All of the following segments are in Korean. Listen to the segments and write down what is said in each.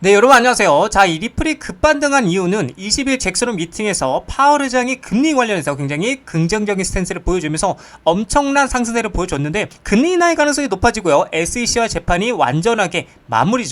네, 여러분 안녕하세요. 자, 이 리플이 급반등한 이유는 20일 잭슨홀 미팅에서 파월 의장이 금리 관련해서 굉장히 긍정적인 스탠스를 보여주면서 엄청난 상승세를 보여줬는데 금리 인하의 가능성이 높아지고요. SEC와 재판이 완전하게 마무리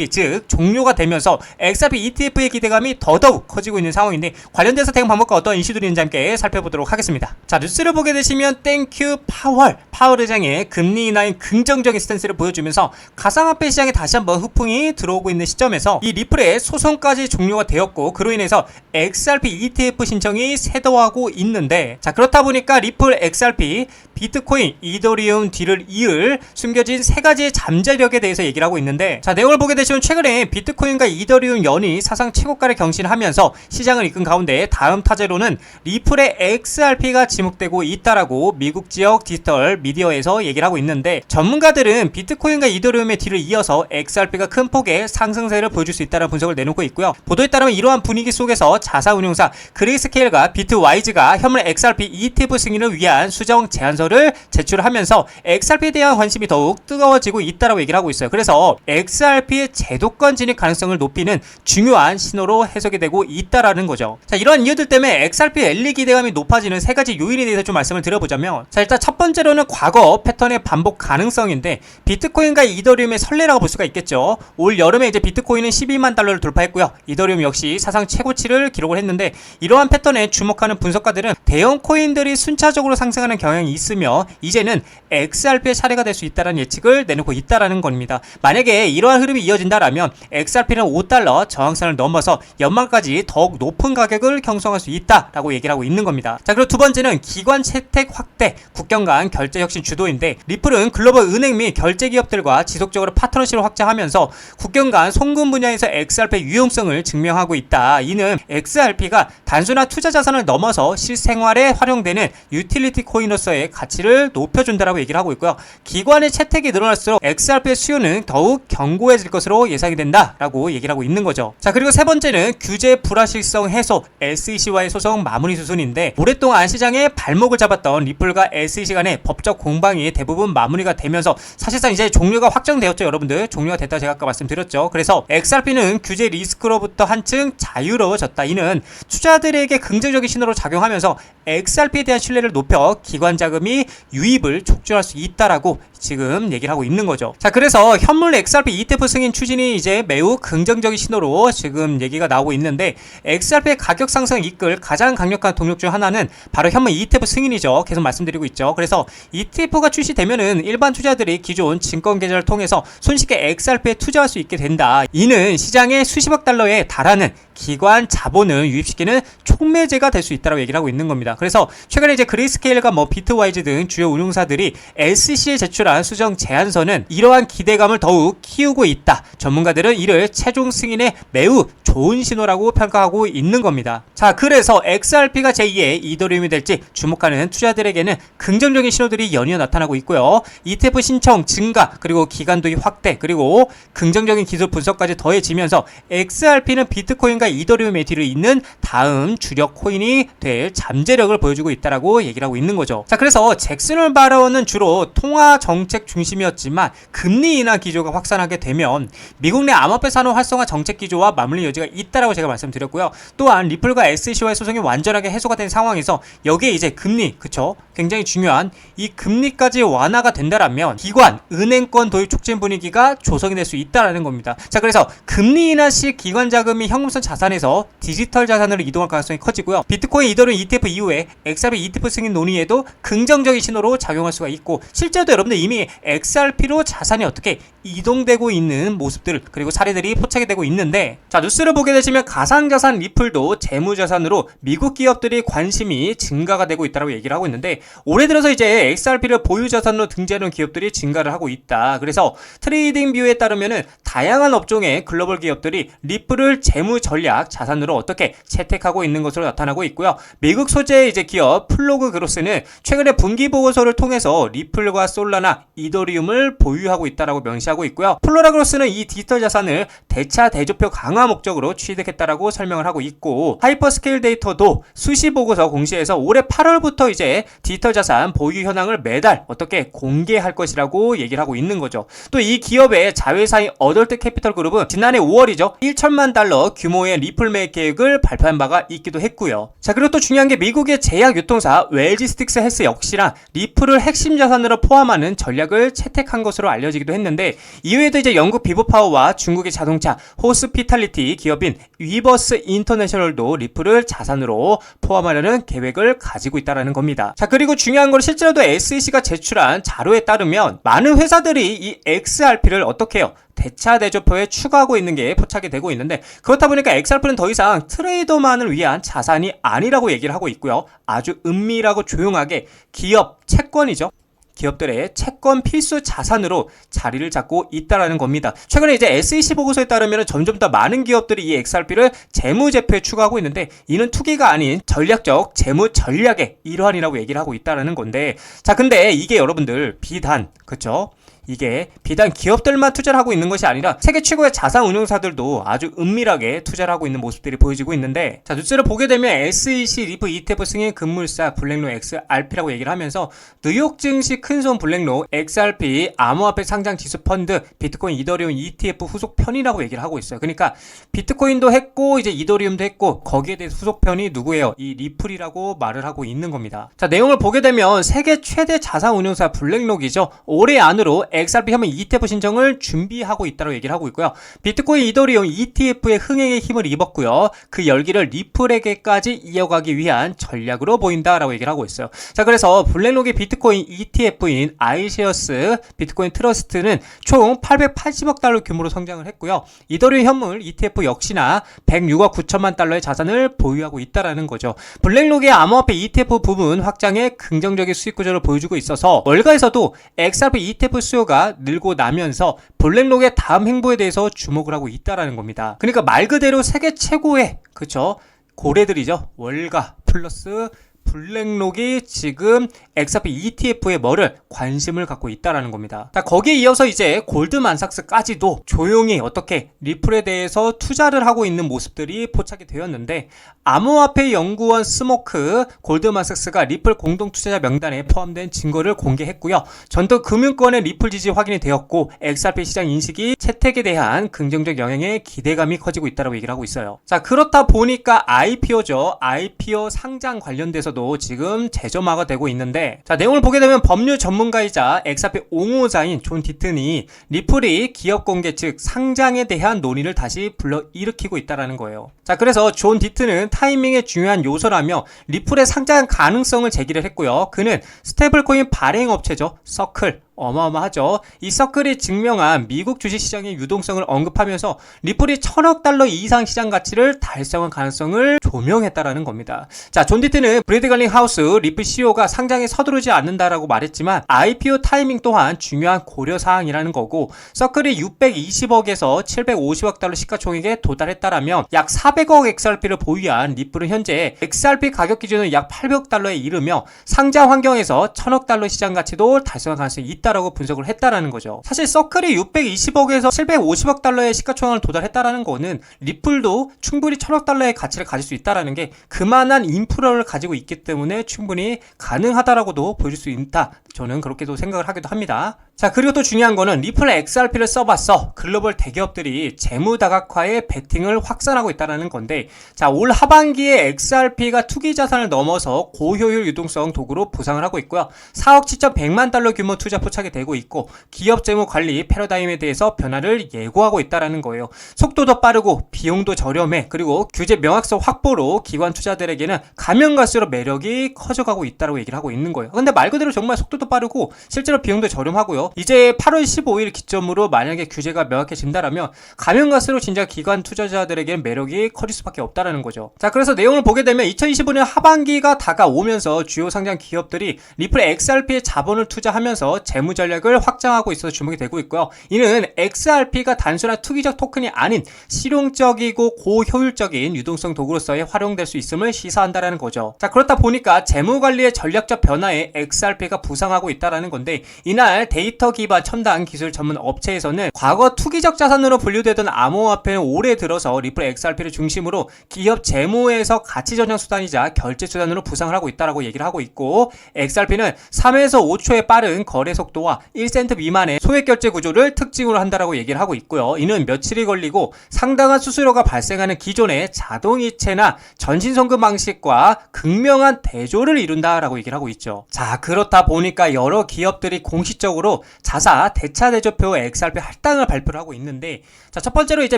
즉 종료가 되면서 XRP ETF의 기대감이 더더욱 커지고 있는 상황인데 관련돼서 대응 방법과 어떤 이슈들이 있는지 함께 살펴보도록 하겠습니다. 자, 뉴스를 보게 되시면 땡큐 파월 의장의 금리 인하의 긍정적인 스탠스를 보여주면서 가상화폐 시장에 다시 한번 후풍이 들어오고 있는 시점에서 이 리플의 소송까지 종료가 되었고 그로 인해서 XRP ETF 신청이 쇄도하고 있는데, 자, 그렇다 보니까 리플, XRP, 비트코인, 이더리움 뒤를 이을 숨겨진 세 가지의 잠재력에 대해서 얘기를 하고 있는데, 자, 내용을 보게 되시면 최근에 비트코인과 이더리움 연이 사상 최고가를 경신하면서 시장을 이끈 가운데 다음 타자로는 리플의 XRP가 지목되고 있다라고 미국 지역 디지털 미디어에서 얘기를 하고 있는데, 전문가들은 비트코인과 이더리움의 뒤를 이어서 XRP가 큰 폭의 상승세를 보여줄 수 있다는 분석을 내놓고 있고요. 보도에 따르면 이러한 분위기 속에서 자사운용사 그레이스케일과 비트와이즈가 현물 XRP ETF 승인을 위한 수정 제안서를 제출하면서 XRP에 대한 관심이 더욱 뜨거워지고 있다라고 얘기를 하고 있어요. 그래서 XRP의 제도권 진입 가능성을 높이는 중요한 신호로 해석이 되고 있다라는 거죠. 자, 이러한 이유들 때문에 XRP 랠리 기대감이 높아지는 세 가지 요인에 대해서 좀 말씀을 드려보자면, 자, 일단 첫 번째로는 과거 패턴의 반복 가능성인데 비트코인과 이더리움의 선례라고 볼 수가 있겠죠. 올 여름에 이제 비트코인은 12만 달러를 돌파했고요. 이더리움 역시 사상 최고치를 기록을 했는데, 이러한 패턴에 주목하는 분석가들은 대형 코인들이 순차적으로 상승하는 경향이 있으며 이제는 XRP의 차례가 될 수 있다는 예측을 내놓고 있다라는 겁니다. 만약에 이러한 흐름이 이어진다라면 XRP는 5달러 저항선을 넘어서 연말까지 더욱 높은 가격을 형성할 수 있다라고 얘기를 하고 있는 겁니다. 자, 그리고 두 번째는 기관 채택 확대, 국경 간 결제 혁신 주도인데, 리플은 글로벌 은행 및 결제 기업들과 지속적으로 파트너십을 확장하면서 국경 간 송금 분야에서 XRP의 유용성을 증명하고 있다. 이는 XRP가 단순한 투자 자산을 넘어서 실생활에 활용되는 유틸리티 코인으로서의 가치를 높여준다라고 얘기를 하고 있고요. 기관의 채택이 늘어날수록 XRP의 수요는 더욱 견고해질 것으로 예상이 된다라고 얘기를 하고 있는 거죠. 자, 그리고 세 번째는 규제 불확실성 해소, SEC와의 소송 마무리 수순인데, 오랫동안 시장에 발목을 잡았던 리플과 SEC 간의 법적 공방이 대부분 마무리가 되면서 사실상 이제 종료가 확정되었죠. 여러분들, 종료가 됐다고 제가 아까 말씀드렸죠. 그래서 XRP는 규제 리스크로부터 한층 자유로워졌다. 이는 투자들에게 긍정적인 신호로 작용하면서 XRP에 대한 신뢰를 높여 기관 자금이 유입을 촉진할 수 있다라고 지금 얘기를 하고 있는 거죠. 자, 그래서 현물 XRP ETF 승인 추진이 이제 매우 긍정적인 신호로 지금 얘기가 나오고 있는데, XRP의 가격 상승을 이끌 가장 강력한 동력 중 하나는 바로 현물 ETF 승인이죠. 계속 말씀드리고 있죠. 그래서 ETF가 출시되면은 일반 투자들이 기존 증권 계좌를 통해서 손쉽게 XRP에 투자할 수 있게 된다. 이는 시장에 수십억 달러에 달하는 기관 자본을 유입시키는 촉매제가 될 수 있다고 얘기를 하고 있는 겁니다. 그래서 최근에 이제 그레이스케일과 비트와이즈 등 주요 운용사들이 SEC에 제출한 수정 제안서는 이러한 기대감을 더욱 키우고 있다. 전문가들은 이를 최종 승인에 매우 좋은 신호라고 평가하고 있는 겁니다. 자, 그래서 XRP가 제2의 이더리움이 될지 주목하는 투자들에게는 긍정적인 신호들이 연이어 나타나고 있고요. ETF 신청 증가, 그리고 기간 도입 확대, 그리고 긍정적인 기술 분석까지 더해지면서 XRP는 비트코인과 이더리움의 뒤를 잇는 다음 주력 코인이 될 잠재력을 보여주고 있다라고 얘기를 하고 있는 거죠. 자, 그래서 잭슨홀 발언은 주로 통화 정책 중심이었지만 금리 인하 기조가 확산하게 되면 미국 내 암호화폐 산업 활성화 정책 기조와 맞물릴 여지가 있다라고 제가 말씀드렸고요. 또한 리플과 SEC와의 소송이 완전하게 해소가 된 상황에서 여기에 이제 금리, 그쵸? 굉장히 중요한 이 금리까지 완화가 된다라면 기관, 은행권 도입 촉진 분위기가 조성이 될 수 있다라는 겁니다. 자, 그래서 금리 인하 시 기관 자금이 현금성 자산에서 디지털 자산으로 이동할 가능성이 커지고요. 비트코인, 이더리움 ETF 이후에 XRP ETF 승인 논의에도 긍정적인 신호로 작용할 수가 있고, 실제로도 여러분들 이미 XRP로 자산이 어떻게 이동되고 있는 모습들, 그리고 사례들이 포착이 되고 있는데, 자, 뉴스를 보게 되시면 가상자산 리플도 재무자산으로 미국 기업들이 관심이 증가가 되고 있다고 얘기를 하고 있는데, 올해 들어서 이제 XRP를 보유자산으로 등재하는 기업들이 증가를 하고 있다. 그래서 트레이딩 뷰에 따르면은 다양한 업종의 글로벌 기업들이 리플을 재무 전략 전략 자산으로 어떻게 채택하고 있는 것으로 나타나고 있고요. 미국 소재의 이제 기업 플로그 그로스는 최근에 분기 보고서를 통해서 리플과 솔라나 이더리움을 보유하고 있다라고 명시하고 있고요. 플로라 그로스는 이 디지털 자산을 대차 대조표 강화 목적으로 취득했다라고 설명을 하고 있고, 하이퍼스케일 데이터도 수시 보고서 공시에서 올해 8월부터 이제 디지털 자산 보유 현황을 매달 어떻게 공개할 것이라고 얘기를 하고 있는 거죠. 또 이 기업의 자회사인 어덜트 캐피털 그룹은 지난해 5월이죠. 1천만 달러 규모의 리플 매입 계획을 발표한 바가 있기도 했고요. 자, 그리고 또 중요한 게 미국의 제약 유통사 웰지스틱스 헬스 역시나 리플을 핵심 자산으로 포함하는 전략을 채택한 것으로 알려지기도 했는데, 이외에도 이제 영국 비보파워와 중국의 자동차 호스피탈리티 기업인 위버스 인터내셔널도 리플을 자산으로 포함하려는 계획을 가지고 있다는 겁니다. 자, 그리고 중요한 건 실제로도 SEC가 제출한 자료에 따르면 많은 회사들이 이 XRP를 어떻게 해요? 대차 대조표에 추가하고 있는 게 포착이 되고 있는데, 그렇다 보니까 XRP는 더 이상 트레이더만을 위한 자산이 아니라고 얘기를 하고 있고요. 아주 은밀하고 조용하게 기업 채권이죠. 기업들의 채권 필수 자산으로 자리를 잡고 있다라는 겁니다. 최근에 이제 SEC 보고서에 따르면 점점 더 많은 기업들이 이 XRP를 재무제표에 추가하고 있는데, 이는 투기가 아닌 전략적 재무 전략의 일환이라고 얘기를 하고 있다라는 건데, 자, 근데 이게 여러분들 비단, 그쵸? 이게 비단 기업들만 투자를 하고 있는 것이 아니라 세계 최고의 자산 운용사들도 아주 은밀하게 투자를 하고 있는 모습들이 보여지고 있는데, 자, 뉴스를 보게 되면 SEC 리프 ETF 승인 금물사 블랙록 XRP라고 얘기를 하면서 뉴욕 증시 큰손 블랙록 XRP 암호화폐 상장 지수 펀드 비트코인 이더리움 ETF 후속 편이라고 얘기를 하고 있어요. 그러니까 비트코인도 했고 이제 이더리움도 했고 거기에 대해서 후속 편이 누구예요? 이 리플이라고 말을 하고 있는 겁니다. 자, 내용을 보게 되면 세계 최대 자산 운용사 블랙록이죠. 올해 안으로 XRP 혐의 ETF 신청을 준비하고 있다고 얘기를 하고 있고요. 비트코인 이더리움 ETF의 흥행에 힘을 입었고요. 그 열기를 리플에게까지 이어가기 위한 전략으로 보인다라고 얘기를 하고 있어요. 자, 그래서 블랙록의 비트코인 ETF인 아이셰어스 비트코인 트러스트는 총 880억 달러 규모로 성장을 했고요. 이더리움 현물 ETF 역시나 106억 9천만 달러의 자산을 보유하고 있다라는 거죠. 블랙록의 암호화폐 ETF 부분 확장에 긍정적인 수익 구조를 보여주고 있어서 월가에서도 XRP ETF 수요가 늘고 나면서 블랙록의 다음 행보에 대해서 주목을 하고 있다라는 겁니다. 그러니까 말 그대로 세계 최고의, 그쵸, 고래들이죠. 월가 플러스 블랙록이 지금 XRP ETF에 뭐를 관심을 갖고 있다라는 겁니다. 자, 거기에 이어서 이제 골드만삭스까지도 조용히 어떻게 리플에 대해서 투자를 하고 있는 모습들이 포착이 되었는데, 암호화폐 연구원 스모크 골드만삭스가 리플 공동투자자 명단에 포함된 증거를 공개했고요. 전통금융권의 리플 지지 확인이 되었고 XRP 시장 인식이 채택에 대한 긍정적 영향에 기대감이 커지고 있다고 얘기를 하고 있어요. 자, 그렇다 보니까 IPO죠. IPO 상장 관련돼서도 지금 재점화가 되고 있는데, 자, 내용을 보게 되면 법률 전문가이자 XRP 옹호자인 존 디튼이 리플이 기업 공개 즉 상장에 대한 논의를 다시 불러일으키고 있다는 거예요. 자, 그래서 존 디튼은 타이밍의 중요한 요소라며 리플의 상장 가능성을 제기를 했고요. 그는 스테이블코인 발행업체죠. 서클, 어마어마하죠. 이 서클이 증명한 미국 주식시장의 유동성을 언급하면서 리플이 1000억 달러 이상 시장 가치를 달성할 가능성을 조명했다라는 겁니다. 자, 존 디튼은 브래드 갈링 하우스 리플 CEO가 상장에 서두르지 않는다라고 말했지만 IPO 타이밍 또한 중요한 고려사항이라는 거고, 서클이 620억에서 750억 달러 시가총액에 도달했다라면 약 400억 XRP를 보유한 리플은 현재 XRP 가격 기준은 약 800억 달러에 이르며 상장 환경에서 1000억 달러 시장 가치도 달성할 가능성이 있다라고 분석을 했다라는 거죠. 사실 서클이 620억에서 750억 달러의 시가총액을 도달했다라는 거는 리플도 충분히 1000억 달러의 가치를 가질 수 있다라는 게 그만한 인프라를 가지고 있기 때문에 충분히 가능하다라고도 보여줄 수 있다. 저는 그렇게도 생각을 하기도 합니다. 자, 그리고 또 중요한 거는 리플 XRP를 써봤어. 글로벌 대기업들이 재무 다각화에 베팅을 확산하고 있다는 건데, 자, 올 하반기에 XRP가 투기 자산을 넘어서 고효율 유동성 도구로 부상을 하고 있고요. 4억 7,100만 달러 규모 투자 포착이 되고 있고, 기업 재무 관리 패러다임에 대해서 변화를 예고하고 있다는 거예요. 속도도 빠르고 비용도 저렴해. 그리고 규제 명확성 확보로 기관 투자들에게는 가면 갈수록 매력이 커져가고 있다고 얘기를 하고 있는 거예요. 근데 말 그대로 정말 속도도 속도도 빠르고 실제로 비용도 저렴하고요. 이제 8월 15일 기점으로 만약에 규제가 명확해진다라면 가면 갈수록 진짜 기관 투자자들에게는 매력이 커질 수밖에 없다라는 거죠. 자, 그래서 내용을 보게 되면 2025년 하반기가 다가오면서 주요 상장 기업들이 리플 XRP에 자본을 투자하면서 재무 전략을 확장하고 있어서 주목이 되고 있고요. 이는 XRP가 단순한 투기적 토큰이 아닌 실용적이고 고효율적인 유동성 도구로서의 활용될 수 있음을 시사한다라는 거죠. 자, 그렇다 보니까 재무 관리의 전략적 변화에 XRP가 부상하고 있다라는 건데, 이날 데이터 기반 첨단 기술 전문 업체에서는 과거 투기적 자산으로 분류되던 암호화폐는 올해 들어서 리플 XRP를 중심으로 기업 재무에서 가치 전환 수단이자 결제 수단으로 부상을 하고 있다라고 얘기를 하고 있고, XRP는 3에서 5초의 빠른 거래 속도와 1센트 미만의 소액 결제 구조를 특징으로 한다라고 얘기를 하고 있고요. 이는 며칠이 걸리고 상당한 수수료가 발생하는 기존의 자동이체나 전신송금 방식과 극명한 대조를 이룬다라고 얘기를 하고 있죠. 자, 그렇다 보니까 여러 기업들이 공식적으로 자사 대차 대조표 XRP 할당을 발표를 하고 있는데, 자, 첫 번째로 이제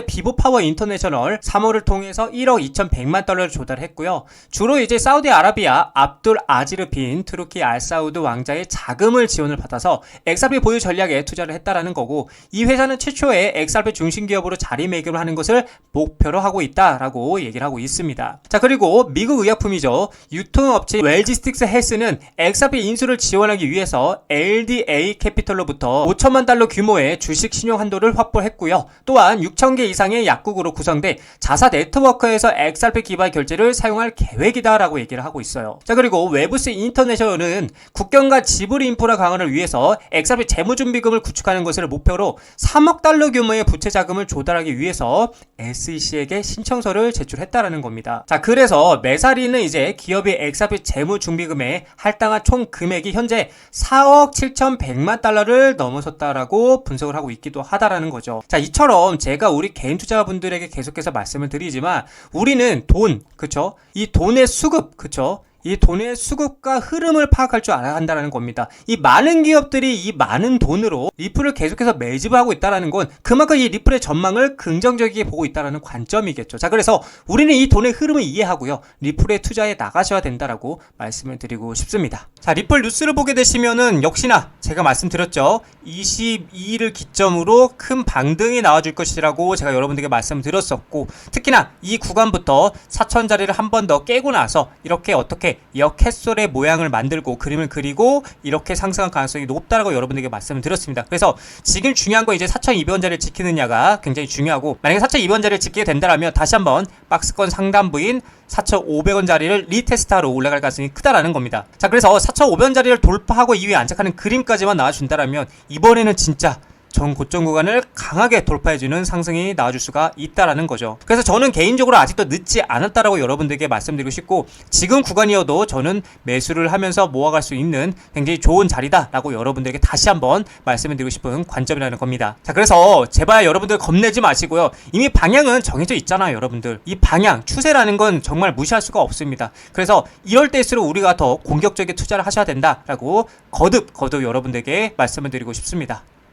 비보파워 인터내셔널 3호를 통해서 1억 2,100만 달러를 조달했고요. 주로 이제 사우디아라비아 압둘 아지르 빈 투르키 알사우드 왕자의 자금을 지원을 받아서 XRP 보유 전략에 투자를 했다라는 거고, 이 회사는 최초의 XRP 중심 기업으로 자리매김을 하는 것을 목표로 하고 있다라고 얘기를 하고 있습니다. 자, 그리고 미국 의약품이죠. 유통업체 웰지스틱스 헬스는 XRP 인수를 지원하기 위해서 LDA 캐피털로부터 5천만 달러 규모의 주식 신용 한도를 확보했고요. 또한 6,000개 이상의 약국으로 구성돼 자사 네트워크에서 XRP 기반 결제를 사용할 계획이다라고 얘기를 하고 있어요. 자, 그리고 웨브스 인터내셔널은 국경과 지불 인프라 강화를 위해서 XRP 재무준비금을 구축하는 것을 목표로 3억 달러 규모의 부채 자금을 조달하기 위해서 SEC에게 신청서를 제출했다라는 겁니다. 자, 그래서 메사리는 이제 기업이 XRP 재무준비금에 할당한 총 금액이 현재 4억 7,100만 달러를 넘어섰다라고 분석을 하고 있기도 하다라는 거죠. 자, 이처럼 제가 우리 개인 투자분들에게 계속해서 말씀을 드리지만, 우리는 돈, 그쵸? 이 돈의 수급, 그쵸? 이 돈의 수급과 흐름을 파악할 줄 알아야 한다는 겁니다. 이 많은 기업들이 이 많은 돈으로 리플을 계속해서 매집을 하고 있다는 건 그만큼 이 리플의 전망을 긍정적이게 보고 있다는 관점이겠죠. 자, 그래서 우리는 이 돈의 흐름을 이해하고요, 리플에 투자해 나가셔야 된다라고 말씀을 드리고 싶습니다. 자, 리플 뉴스를 보게 되시면은 역시나 제가 말씀드렸죠. 22일을 기점으로 큰 반등이 나와줄 것이라고 제가 여러분들에게 말씀드렸었고, 특히나 이 구간부터 4,000자리를 한 번 더 깨고 나서 이렇게 어떻게 역햇솔의 모양을 만들고 그림을 그리고 이렇게 상승할 가능성이 높다라고 여러분들에게 말씀을 드렸습니다. 그래서 지금 중요한 건 이제 4,200원짜리를 지키느냐가 굉장히 중요하고, 만약에 4,200원짜리를 지키게 된다면 다시 한번 박스권 상단부인 4,500원짜리를 리테스트하러 올라갈 가능성이 크다라는 겁니다. 자, 그래서 4,500원짜리를 돌파하고 이후에 안착하는 그림까지만 나와준다라면 이번에는 진짜 전 고점 구간을 강하게 돌파해주는 상승이 나와줄 수가 있다라는 거죠. 그래서 저는 개인적으로 아직도 늦지 않았다라고 여러분들에게 말씀드리고 싶고, 지금 구간이어도 저는 매수를 하면서 모아갈 수 있는 굉장히 좋은 자리다라고 여러분들에게 다시 한번 말씀을 드리고 싶은 관점이라는 겁니다. 자, 그래서 제발 여러분들 겁내지 마시고요. 이미 방향은 정해져 있잖아요, 여러분들. 이 방향, 추세라는 건 정말 무시할 수가 없습니다. 그래서 이럴 때일수록 우리가 더 공격적인 투자를 하셔야 된다라고 거듭 여러분들에게 말씀을 드리고 싶습니다.